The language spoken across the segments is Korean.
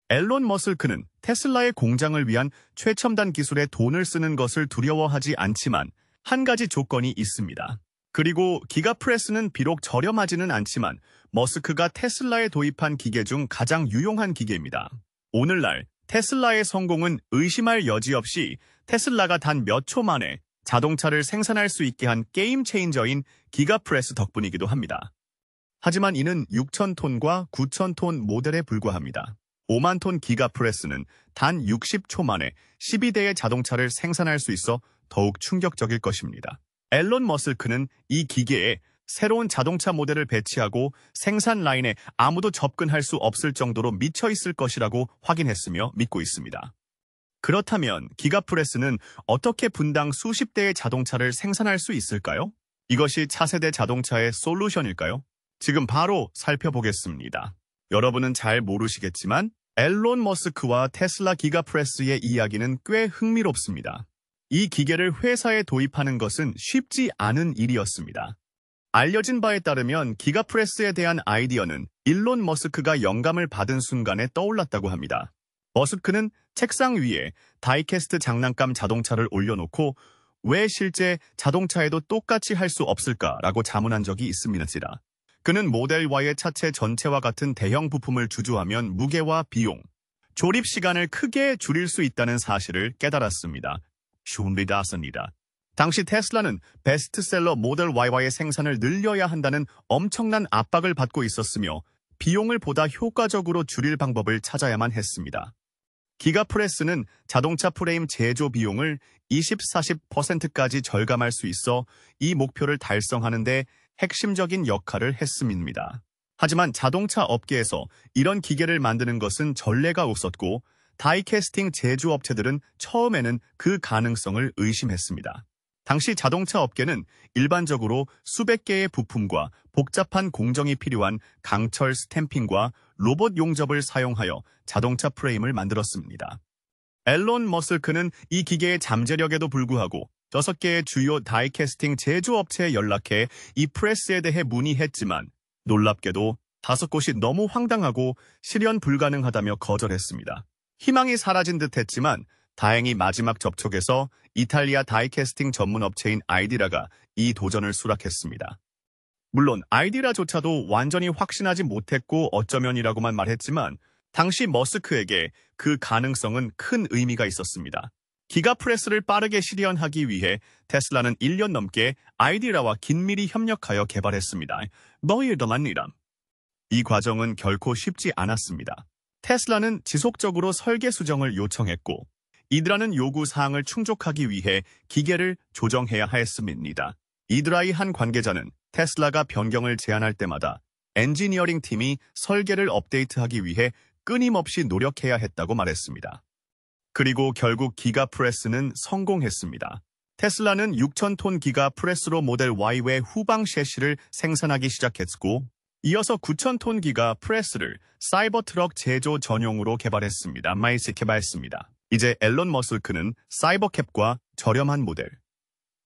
앨런 머스크는 테슬라의 공장을 위한 최첨단 기술에 돈을 쓰는 것을 두려워하지 않지만 한 가지 조건이 있습니다. 그리고 기가프레스는 비록 저렴하지는 않지만 머스크가 테슬라에 도입한 기계 중 가장 유용한 기계입니다. 오늘날 테슬라의 성공은 의심할 여지 없이 테슬라가 단 몇 초 만에 자동차를 생산할 수 있게 한 게임 체인저인 기가프레스 덕분이기도 합니다. 하지만 이는 6,000톤과 9,000톤 모델에 불과합니다. 5만 톤 기가프레스는 단 60초 만에 12대의 자동차를 생산할 수 있어 더욱 충격적일 것입니다. 앨런 머스크는 이 기계에 새로운 자동차 모델을 배치하고 생산 라인에 아무도 접근할 수 없을 정도로 미쳐 있을 것이라고 확인했으며 믿고 있습니다. 그렇다면 기가프레스는 어떻게 분당 수십 대의 자동차를 생산할 수 있을까요? 이것이 차세대 자동차의 솔루션일까요? 지금 바로 살펴보겠습니다. 여러분은 잘 모르시겠지만 앨런 머스크와 테슬라 기가프레스의 이야기는 꽤 흥미롭습니다. 이 기계를 회사에 도입하는 것은 쉽지 않은 일이었습니다. 알려진 바에 따르면 기가프레스에 대한 아이디어는 일론 머스크가 영감을 받은 순간에 떠올랐다고 합니다. 머스크는 책상 위에 다이캐스트 장난감 자동차를 올려놓고 왜 실제 자동차에도 똑같이 할 수 없을까라고 자문한 적이 있습니다. 그는 모델 Y의 차체 전체와 같은 대형 부품을 주조하면 무게와 비용, 조립 시간을 크게 줄일 수 있다는 사실을 깨달았습니다. 슌리다스니다. 당시 테슬라는 베스트셀러 모델 Y와의 생산을 늘려야 한다는 엄청난 압박을 받고 있었으며 비용을 보다 효과적으로 줄일 방법을 찾아야만 했습니다. 기가프레스는 자동차 프레임 제조 비용을 20-40%까지 절감할 수 있어 이 목표를 달성하는 데 핵심적인 역할을 했음입니다. 하지만 자동차 업계에서 이런 기계를 만드는 것은 전례가 없었고 다이캐스팅 제조업체들은 처음에는 그 가능성을 의심했습니다. 당시 자동차 업계는 일반적으로 수백 개의 부품과 복잡한 공정이 필요한 강철 스탬핑과 로봇 용접을 사용하여 자동차 프레임을 만들었습니다. 앨런 머스크는 이 기계의 잠재력에도 불구하고 6개의 주요 다이캐스팅 제조업체에 연락해 이 프레스에 대해 문의했지만 놀랍게도 5곳이 너무 황당하고 실현 불가능하다며 거절했습니다. 희망이 사라진 듯 했지만 다행히 마지막 접촉에서 이탈리아 다이캐스팅 전문 업체인 아이디라가 이 도전을 수락했습니다. 물론 아이디라조차도 완전히 확신하지 못했고 어쩌면이라고만 말했지만 당시 머스크에게 그 가능성은 큰 의미가 있었습니다. 기가프레스를 빠르게 실현하기 위해 테슬라는 1년 넘게 아이디라와 긴밀히 협력하여 개발했습니다. 이 과정은 결코 쉽지 않았습니다. 테슬라는 지속적으로 설계 수정을 요청했고 이드라는 요구 사항을 충족하기 위해 기계를 조정해야 했습니다. 이드라의 한 관계자는 테슬라가 변경을 제안할 때마다 엔지니어링 팀이 설계를 업데이트하기 위해 끊임없이 노력해야 했다고 말했습니다. 그리고 결국 기가프레스는 성공했습니다. 테슬라는 6,000톤 기가프레스로 모델 Y 외 후방 셰시를 생산하기 시작했고 이어서 9,000톤 기가프레스를 사이버트럭 제조 전용으로 개발했습니다. 이제 앨런 머스크는 사이버캡과 저렴한 모델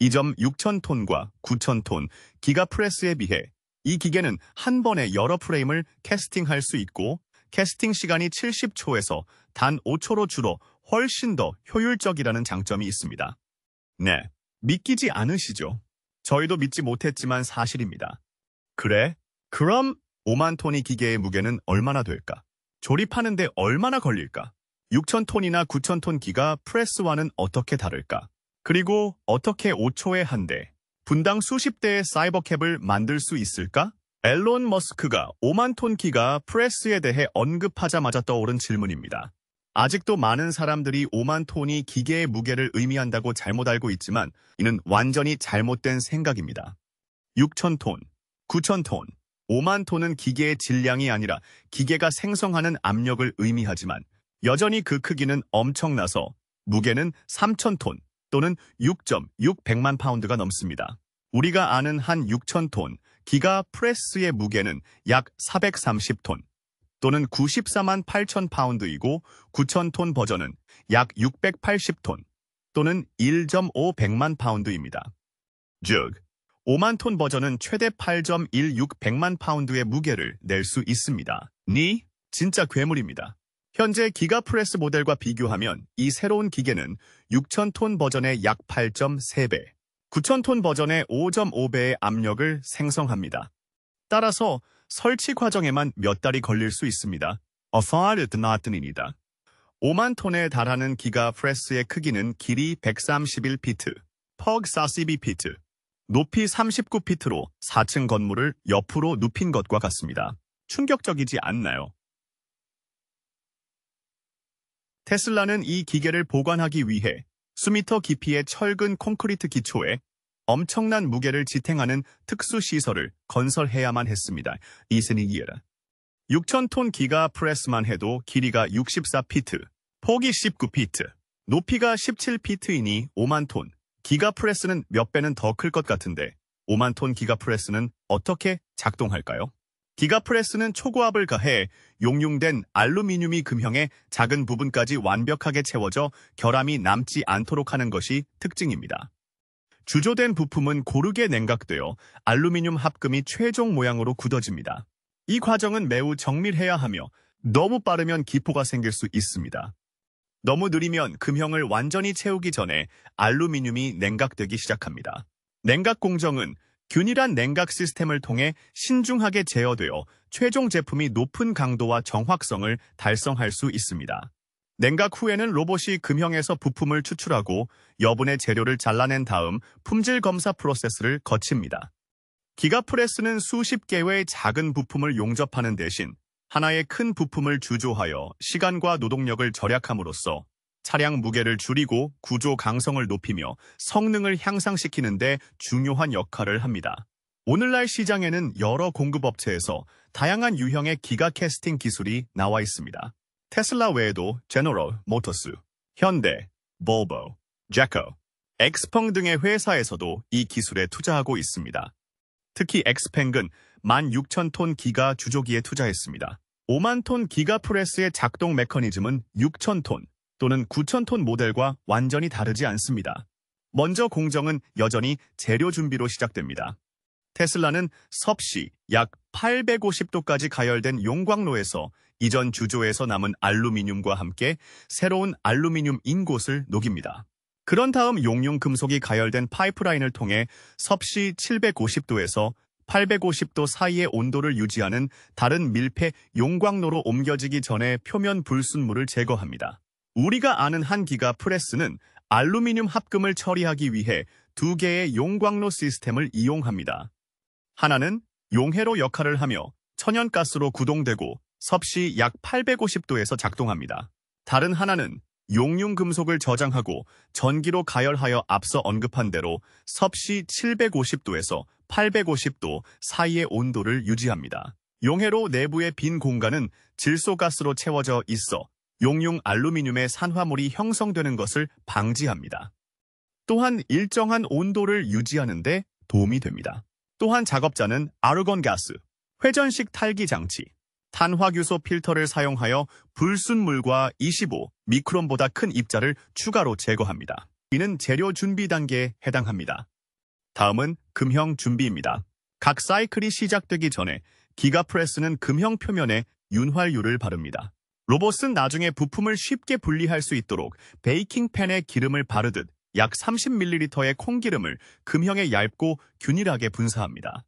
2.6,000톤과 9,000톤 기가프레스에 비해 이 기계는 한 번에 여러 프레임을 캐스팅할 수 있고 캐스팅 시간이 70초에서 단 5초로 줄어 훨씬 더 효율적이라는 장점이 있습니다. 네, 믿기지 않으시죠? 저희도 믿지 못했지만 사실입니다. 그래? 그럼 5만 톤의 기계의 무게는 얼마나 될까? 조립하는데 얼마나 걸릴까? 6,000톤이나 9,000톤 기가 프레스와는 어떻게 다를까? 그리고 어떻게 5초에 한 대, 분당 수십 대의 사이버캡을 만들 수 있을까? 앨런 머스크가 5만 톤 기가 프레스에 대해 언급하자마자 떠오른 질문입니다. 아직도 많은 사람들이 5만 톤이 기계의 무게를 의미한다고 잘못 알고 있지만 이는 완전히 잘못된 생각입니다. 6,000톤, 9,000톤, 5만 톤은 기계의 질량이 아니라 기계가 생성하는 압력을 의미하지만 여전히 그 크기는 엄청나서 무게는 3,000톤 또는 6.600만 파운드가 넘습니다. 우리가 아는 한 6,000톤 기가 프레스의 무게는 약 430톤 또는 94만 8천 파운드이고 9,000톤 버전은 약 680톤 또는 1.500만 파운드입니다. 즉, 5만 톤 버전은 최대 8.1600만 파운드의 무게를 낼 수 있습니다. 진짜 괴물입니다. 현재 기가프레스 모델과 비교하면 이 새로운 기계는 6,000톤 버전의 약 8.3배, 9,000톤 버전의 5.5배의 압력을 생성합니다. 따라서 설치 과정에만 몇 달이 걸릴 수 있습니다. 어파르트나트입니다. 5만 톤에 달하는 기가프레스의 크기는 길이 131피트, 퍽 42피트, 높이 39피트로 4층 건물을 옆으로 눕힌 것과 같습니다. 충격적이지 않나요? 테슬라는 이 기계를 보관하기 위해 수미터 깊이의 철근 콘크리트 기초에 엄청난 무게를 지탱하는 특수 시설을 건설해야만 했습니다. 이스니기라. 6,000톤 기가프레스만 해도 길이가 64피트, 폭이 19피트, 높이가 17피트이니 5만 톤. 기가프레스는 몇 배는 더 클 것 같은데 5만 톤 기가프레스는 어떻게 작동할까요? 기가프레스는 초고압을 가해 용융된 알루미늄이 금형의 작은 부분까지 완벽하게 채워져 결함이 남지 않도록 하는 것이 특징입니다. 주조된 부품은 고르게 냉각되어 알루미늄 합금이 최종 모양으로 굳어집니다. 이 과정은 매우 정밀해야 하며 너무 빠르면 기포가 생길 수 있습니다. 너무 느리면 금형을 완전히 채우기 전에 알루미늄이 냉각되기 시작합니다. 냉각 공정은 균일한 냉각 시스템을 통해 신중하게 제어되어 최종 제품이 높은 강도와 정확성을 달성할 수 있습니다. 냉각 후에는 로봇이 금형에서 부품을 추출하고 여분의 재료를 잘라낸 다음 품질 검사 프로세스를 거칩니다. 기가프레스는 수십 개의 작은 부품을 용접하는 대신 하나의 큰 부품을 주조하여 시간과 노동력을 절약함으로써 차량 무게를 줄이고 구조 강성을 높이며 성능을 향상시키는 데 중요한 역할을 합니다. 오늘날 시장에는 여러 공급업체에서 다양한 유형의 기가 캐스팅 기술이 나와 있습니다. 테슬라 외에도 제너럴 모터스, 현대, 볼보, 제커, 엑스펑 등의 회사에서도 이 기술에 투자하고 있습니다. 특히 엑스펑은 16,000톤 기가 주조기에 투자했습니다. 5만 톤 기가프레스의 작동 메커니즘은 6,000톤 또는 9,000톤 모델과 완전히 다르지 않습니다. 먼저 공정은 여전히 재료 준비로 시작됩니다. 테슬라는 섭씨 약 850도까지 가열된 용광로에서 이전 주조에서 남은 알루미늄과 함께 새로운 알루미늄 인곳을 녹입니다. 그런 다음 용융 금속이 가열된 파이프라인을 통해 섭씨 750도에서 850도 사이의 온도를 유지하는 다른 밀폐 용광로로 옮겨지기 전에 표면 불순물을 제거합니다. 우리가 아는 한 기가프레스는 알루미늄 합금을 처리하기 위해 두 개의 용광로 시스템을 이용합니다. 하나는 용해로 역할을 하며 천연가스로 구동되고 섭씨 약 850도에서 작동합니다. 다른 하나는 용융 금속을 저장하고 전기로 가열하여 앞서 언급한 대로 섭씨 750도에서 850도 사이의 온도를 유지합니다. 용해로 내부의 빈 공간은 질소가스로 채워져 있어 용융 알루미늄의 산화물이 형성되는 것을 방지합니다. 또한 일정한 온도를 유지하는 데 도움이 됩니다. 또한 작업자는 아르곤가스, 회전식 탈기 장치, 탄화규소 필터를 사용하여 불순물과 25 미크론보다 큰 입자를 추가로 제거합니다. 이는 재료 준비 단계에 해당합니다. 다음은 금형 준비입니다. 각 사이클이 시작되기 전에 기가프레스는 금형 표면에 윤활유를 바릅니다. 로봇은 나중에 부품을 쉽게 분리할 수 있도록 베이킹팬에 기름을 바르듯 약 30ml의 콩기름을 금형에 얇고 균일하게 분사합니다.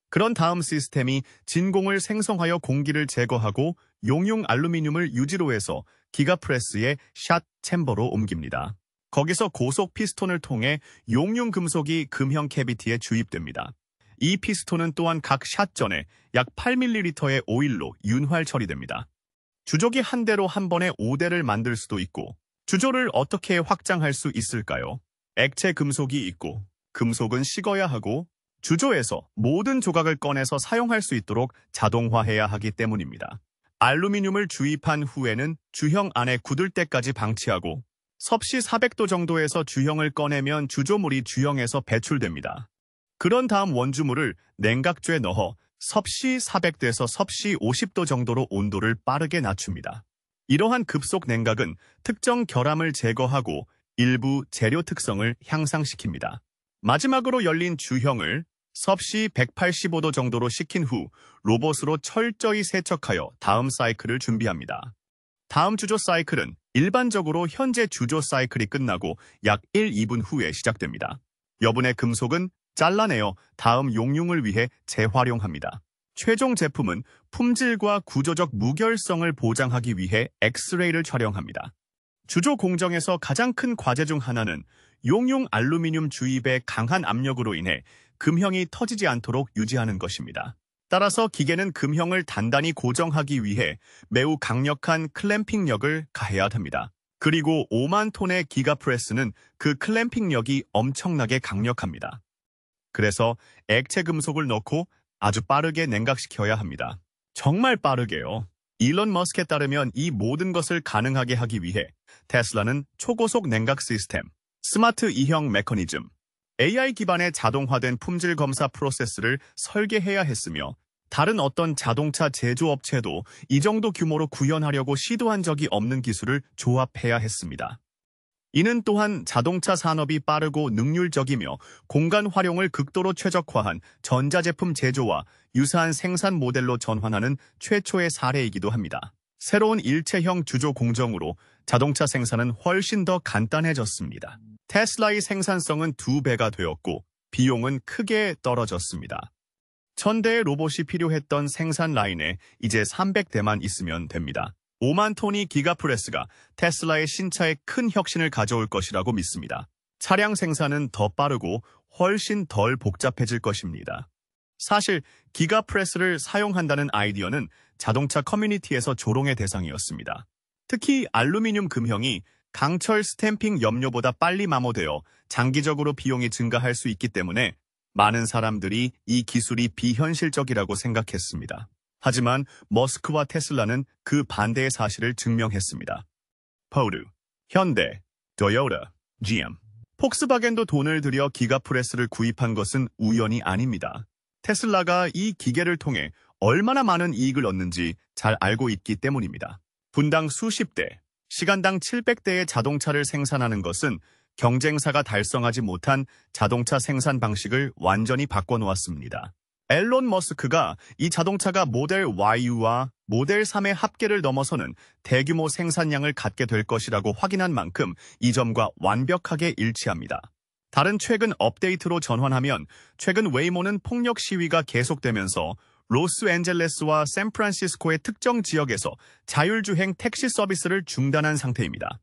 그런 다음 시스템이 진공을 생성하여 공기를 제거하고 용융 알루미늄을 유지로 해서 기가프레스의 샷 챔버로 옮깁니다. 거기서 고속 피스톤을 통해 용융 금속이 금형 캐비티에 주입됩니다. 이 피스톤은 또한 각 샷전에 약 8ml의 오일로 윤활 처리됩니다. 주조기 한 대로 한 번에 5대를 만들 수도 있고 주조를 어떻게 확장할 수 있을까요? 액체 금속이 있고 금속은 식어야 하고 주조에서 모든 조각을 꺼내서 사용할 수 있도록 자동화해야 하기 때문입니다. 알루미늄을 주입한 후에는 주형 안에 굳을 때까지 방치하고 섭씨 400도 정도에서 주형을 꺼내면 주조물이 주형에서 배출됩니다. 그런 다음 원주물을 냉각조에 넣어 섭씨 400도에서 섭씨 50도 정도로 온도를 빠르게 낮춥니다. 이러한 급속 냉각은 특정 결함을 제거하고 일부 재료 특성을 향상시킵니다. 마지막으로 열린 주형을 섭씨 185도 정도로 식힌 후 로봇으로 철저히 세척하여 다음 사이클을 준비합니다. 다음 주조 사이클은 일반적으로 현재 주조 사이클이 끝나고 약 1, 2분 후에 시작됩니다. 여분의 금속은 잘라내어 다음 용융을 위해 재활용합니다. 최종 제품은 품질과 구조적 무결성을 보장하기 위해 엑스레이를 촬영합니다. 주조 공정에서 가장 큰 과제 중 하나는 용융 알루미늄 주입의 강한 압력으로 인해 금형이 터지지 않도록 유지하는 것입니다. 따라서 기계는 금형을 단단히 고정하기 위해 매우 강력한 클램핑력을 가해야 합니다. 그리고 5만 톤의 기가프레스는 그 클램핑력이 엄청나게 강력합니다. 그래서 액체 금속을 넣고 아주 빠르게 냉각시켜야 합니다. 정말 빠르게요. 일론 머스크에 따르면 이 모든 것을 가능하게 하기 위해 테슬라는 초고속 냉각 시스템, 스마트 이형 메커니즘, AI 기반의 자동화된 품질 검사 프로세스를 설계해야 했으며 다른 어떤 자동차 제조업체도 이 정도 규모로 구현하려고 시도한 적이 없는 기술을 조합해야 했습니다. 이는 또한 자동차 산업이 빠르고 능률적이며 공간 활용을 극도로 최적화한 전자제품 제조와 유사한 생산 모델로 전환하는 최초의 사례이기도 합니다. 새로운 일체형 주조 공정으로 자동차 생산은 훨씬 더 간단해졌습니다. 테슬라의 생산성은 2배가 되었고 비용은 크게 떨어졌습니다. 1000대의 로봇이 필요했던 생산 라인에 이제 300대만 있으면 됩니다. 5만 톤이 기가프레스가 테슬라의 신차에 큰 혁신을 가져올 것이라고 믿습니다. 차량 생산은 더 빠르고 훨씬 덜 복잡해질 것입니다. 사실 기가프레스를 사용한다는 아이디어는 자동차 커뮤니티에서 조롱의 대상이었습니다. 특히 알루미늄 금형이 강철 스탬핑 염료보다 빨리 마모되어 장기적으로 비용이 증가할 수 있기 때문에 많은 사람들이 이 기술이 비현실적이라고 생각했습니다. 하지만 머스크와 테슬라는 그 반대의 사실을 증명했습니다. 포르, 현대, 토요타, GM, 폭스바겐도 돈을 들여 기가프레스를 구입한 것은 우연이 아닙니다. 테슬라가 이 기계를 통해 얼마나 많은 이익을 얻는지 잘 알고 있기 때문입니다. 분당 수십 대, 시간당 700대의 자동차를 생산하는 것은 경쟁사가 달성하지 못한 자동차 생산 방식을 완전히 바꿔놓았습니다. 앨런 머스크가 이 자동차가 모델 Y와 모델 3의 합계를 넘어서는 대규모 생산량을 갖게 될 것이라고 확인한 만큼 이 점과 완벽하게 일치합니다. 다른 최근 업데이트로 전환하면 최근 웨이모는 폭력 시위가 계속되면서 로스앤젤레스와 샌프란시스코의 특정 지역에서 자율주행 택시 서비스를 중단한 상태입니다.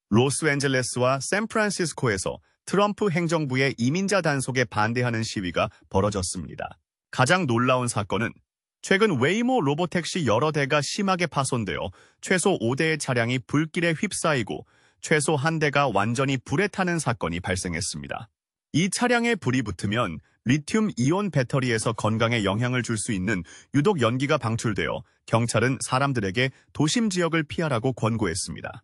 로스앤젤레스와 샌프란시스코에서 트럼프 행정부의 이민자 단속에 반대하는 시위가 벌어졌습니다. 가장 놀라운 사건은 최근 웨이모 로보택시 여러 대가 심하게 파손되어 최소 5대의 차량이 불길에 휩싸이고 최소 1대가 완전히 불에 타는 사건이 발생했습니다. 이 차량에 불이 붙으면 리튬 이온 배터리에서 건강에 영향을 줄 수 있는 유독 연기가 방출되어 경찰은 사람들에게 도심 지역을 피하라고 권고했습니다.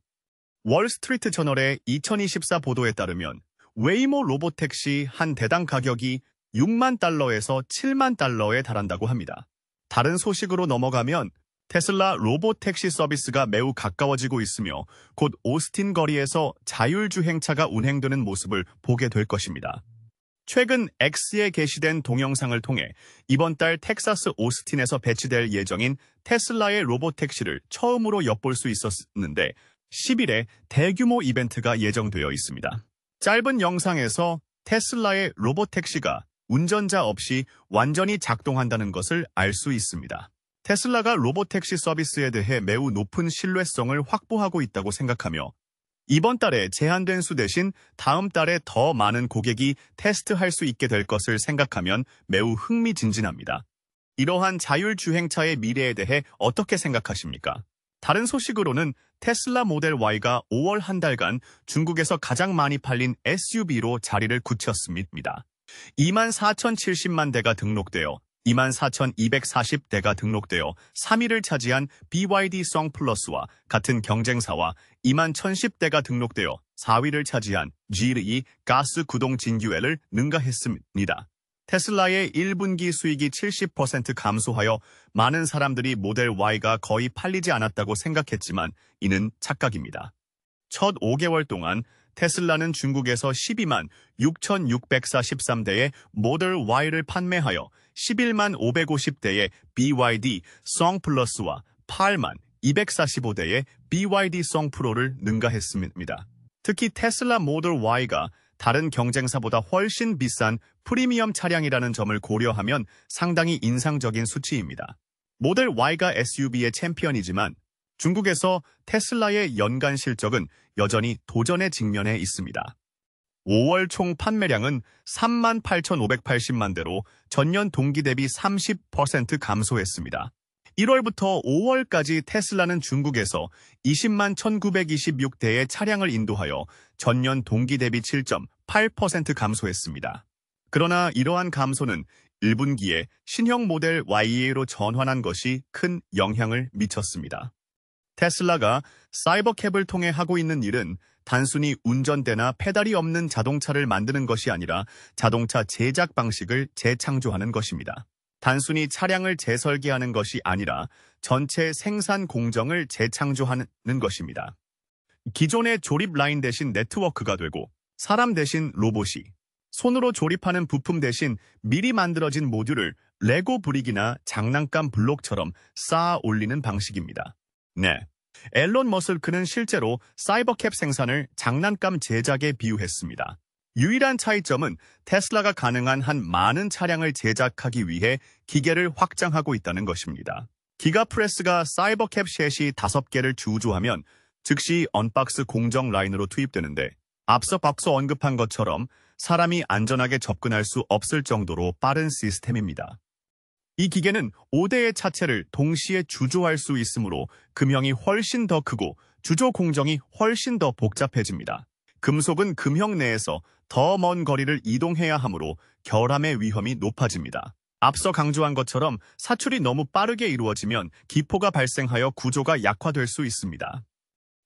월스트리트 저널의 2024 보도에 따르면 웨이모 로보택시 한 대당 가격이 6만 달러에서 7만 달러에 달한다고 합니다. 다른 소식으로 넘어가면 테슬라 로보택시 서비스가 매우 가까워지고 있으며 곧 오스틴 거리에서 자율주행차가 운행되는 모습을 보게 될 것입니다. 최근 X에 게시된 동영상을 통해 이번 달 텍사스 오스틴에서 배치될 예정인 테슬라의 로보택시를 처음으로 엿볼 수 있었는데 10일에 대규모 이벤트가 예정되어 있습니다. 짧은 영상에서 테슬라의 로보택시가 운전자 없이 완전히 작동한다는 것을 알 수 있습니다. 테슬라가 로보택시 서비스에 대해 매우 높은 신뢰성을 확보하고 있다고 생각하며 이번 달에 제한된 수 대신 다음 달에 더 많은 고객이 테스트할 수 있게 될 것을 생각하면 매우 흥미진진합니다. 이러한 자율주행차의 미래에 대해 어떻게 생각하십니까? 다른 소식으로는 테슬라 모델 Y가 5월 한 달간 중국에서 가장 많이 팔린 SUV로 자리를 굳혔습니다. 24,070만 대가 등록되어 24,240대가 등록되어 3위를 차지한 BYD 송 플러스와 같은 경쟁사와 21,010대가 등록되어 4위를 차지한 Geely 가스 구동 진규엘을 능가했습니다. 테슬라의 1분기 수익이 70% 감소하여 많은 사람들이 모델 Y가 거의 팔리지 않았다고 생각했지만 이는 착각입니다. 첫 5개월 동안 테슬라는 중국에서 12만 6,643대의 모델 Y를 판매하여 11만 550대의 BYD 송 플러스와 8만 245대의 BYD성 프로를 능가했습니다. 특히 테슬라 모델 Y가 다른 경쟁사보다 훨씬 비싼 프리미엄 차량이라는 점을 고려하면 상당히 인상적인 수치입니다. 모델 Y가 SUV의 챔피언이지만 중국에서 테슬라의 연간 실적은 여전히 도전에 직면해 있습니다. 5월 총 판매량은 38,580만 대로 전년 동기 대비 30% 감소했습니다. 1월부터 5월까지 테슬라는 중국에서 20만 1926대의 차량을 인도하여 전년 동기 대비 7.8% 감소했습니다. 그러나 이러한 감소는 1분기에 신형 모델 YA로 전환한 것이 큰 영향을 미쳤습니다. 테슬라가 사이버캡을 통해 하고 있는 일은 단순히 운전대나 페달이 없는 자동차를 만드는 것이 아니라 자동차 제작 방식을 재창조하는 것입니다. 단순히 차량을 재설계하는 것이 아니라 전체 생산 공정을 재창조하는 것입니다. 기존의 조립 라인 대신 네트워크가 되고 사람 대신 로봇이, 손으로 조립하는 부품 대신 미리 만들어진 모듈을 레고 브릭이나 장난감 블록처럼 쌓아 올리는 방식입니다. 네, 앨런 머스크는 실제로 사이버캡 생산을 장난감 제작에 비유했습니다. 유일한 차이점은 테슬라가 가능한 한 많은 차량을 제작하기 위해 기계를 확장하고 있다는 것입니다. 기가프레스가 사이버캡 셋이 5개를 주조하면 즉시 언박스 공정 라인으로 투입되는데 앞서 언급한 것처럼 사람이 안전하게 접근할 수 없을 정도로 빠른 시스템입니다. 이 기계는 5대의 차체를 동시에 주조할 수 있으므로 금형이 훨씬 더 크고 주조 공정이 훨씬 더 복잡해집니다. 금속은 금형 내에서 더 먼 거리를 이동해야 하므로 결함의 위험이 높아집니다. 앞서 강조한 것처럼 사출이 너무 빠르게 이루어지면 기포가 발생하여 구조가 약화될 수 있습니다.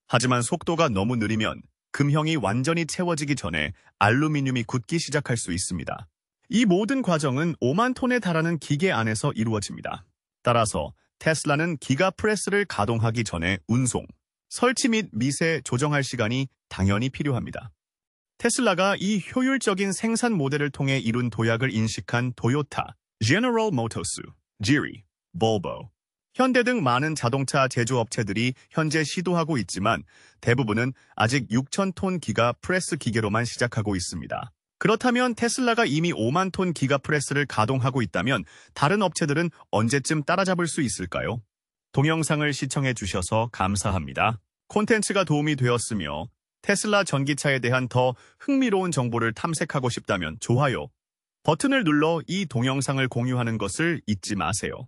하지만 속도가 너무 느리면 금형이 완전히 채워지기 전에 알루미늄이 굳기 시작할 수 있습니다. 이 모든 과정은 5만 톤에 달하는 기계 안에서 이루어집니다. 따라서 테슬라는 기가프레스를 가동하기 전에 운송, 설치 및 미세 조정할 시간이 당연히 필요합니다. 테슬라가 이 효율적인 생산 모델을 통해 이룬 도약을 인식한 토요타, 제너럴 모터스, 지리, 볼보, 현대 등 많은 자동차 제조업체들이 현재 시도하고 있지만 대부분은 아직 6,000톤 기가프레스 기계로만 시작하고 있습니다. 그렇다면 테슬라가 이미 5만 톤 기가프레스를 가동하고 있다면 다른 업체들은 언제쯤 따라잡을 수 있을까요? 동영상을 시청해 주셔서 감사합니다. 콘텐츠가 도움이 되었으며 테슬라 전기차에 대한 더 흥미로운 정보를 탐색하고 싶다면 좋아요 버튼을 눌러 이 동영상을 공유하는 것을 잊지 마세요.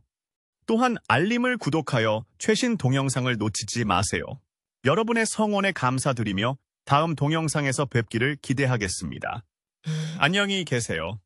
또한 알림을 구독하여 최신 동영상을 놓치지 마세요. 여러분의 성원에 감사드리며 다음 동영상에서 뵙기를 기대하겠습니다. 안녕히 계세요.